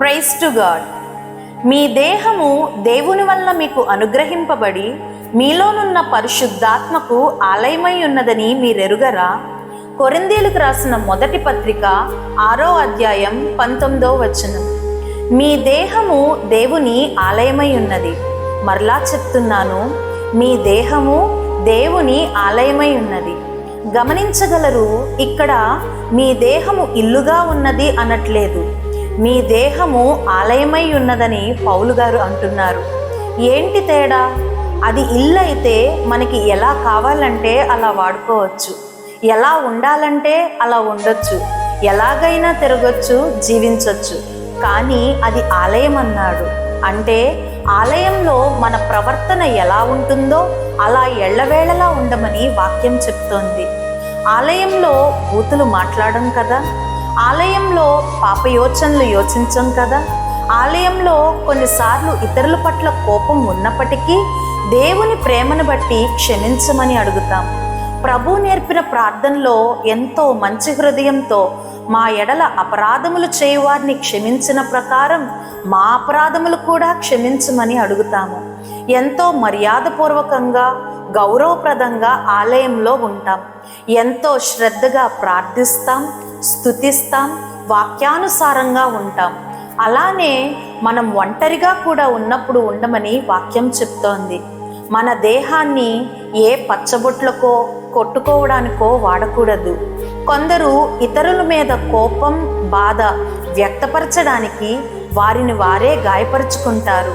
Praise to God. మీ దేహము దేవుని వల్ల మీకు అనుగ్రహింపబడి మీలోనున్న పరిశుద్ధాత్మకు ఆలయమై ఉన్నదని మీరెరుగరా? కొరింథీయులకు రాసిన మొదటి పత్రిక 6వ అధ్యాయం 19వ వచనం. మీ దేహము దేవుని ఆలయమై ఉన్నది. మరలా చెప్తున్నాను, మీ దేహము దేవుని ఆలయమై ఉన్నది. గమనించగలరు, ఇక్కడ మీ దేహము ఇల్లుగా ఉన్నది అనట్లేదు, మీ దేహము ఆలయమై ఉన్నదని పౌలు గారు అంటున్నారు. ఏంటి తేడా? అది ఇల్లు అయితే మనకి ఎలా కావాలంటే అలా వాడుకోవచ్చు, ఎలా ఉండాలంటే అలా ఉండొచ్చు, ఎలాగైనా తిరగొచ్చు, జీవించవచ్చు. కానీ అది ఆలయం అన్నాడు అంటే ఆలయంలో మన ప్రవర్తన ఎలా ఉంటుందో అలా ఎళ్ళవేళలా ఉండమని వాక్యం చెప్తోంది. ఆలయంలో బూతులు మాట్లాడం కదా, ఆలయంలో పాపయోచనలు యోచించం కదా, ఆలయంలో కొన్నిసార్లు ఇతరుల పట్ల కోపం ఉన్నప్పటికీ దేవుని ప్రేమను బట్టి క్షమించమని అడుగుతాం. ప్రభు నేర్పిన ప్రార్థనలో ఎంతో మంచి హృదయంతో మా ఎడల అపరాధములు చేయువారిని క్షమించిన ప్రకారం మా అపరాధములు కూడా క్షమించమని అడుగుతాము. ఎంతో మర్యాదపూర్వకంగా గౌరవప్రదంగా ఆలయంలో ఉంటాం. ఎంతో శ్రద్ధగా ప్రార్థిస్తాం, స్తుతిస్తాం, వాక్యానుసారంగా ఉంటాం. అలానే మనం ఒంటరిగా కూడా ఉన్నప్పుడు ఉండమని వాక్యం చెప్తోంది. మన దేహాన్ని ఏ పచ్చబొట్లకో కొట్టుకోవడానికో వాడకూడదు. కొందరు ఇతరుల మీద కోపం, బాధ వ్యక్తపరచడానికి వారిని వారే గాయపరుచుకుంటారు.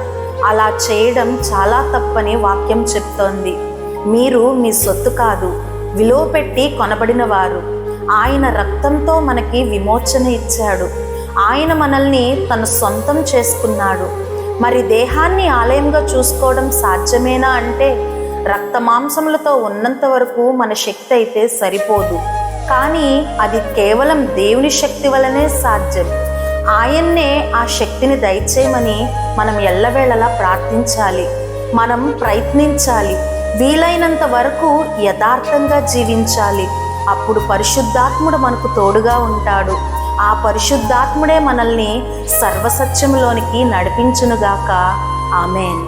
అలా చేయడం చాలా తప్పని వాక్యం చెప్తోంది. మీరు మీ సొత్తు కాదు, విలువ పెట్టి కొనబడిన వారు. ఆయన రక్తంతో మనకి విమోచన ఇచ్చాడు. ఆయన మనల్ని తన సొంతం చేసుకున్నాడు. మరి దేహాన్ని ఆలయంగా చూసుకోవడం సాధ్యమేనా అంటే రక్తమాంసములతో ఉన్నంత వరకు మన శక్తి అయితే సరిపోదు. కానీ అది కేవలం దేవుని శక్తి వలనే సాధ్యం. ఆయన్నే ఆ శక్తిని దయచేయమని మనం ఎల్లవేళలా ప్రార్థించాలి. మనం ప్రయత్నించాలి. వీలైనంత వరకు యథార్థంగా జీవించాలి. అప్పుడు పరిశుద్ధాత్ముడు మనకు తోడుగా ఉంటాడు. ఆ పరిశుద్ధాత్ముడే మనల్ని సర్వసత్యములోనికి నడిపించునుగాక. ఆమేన్.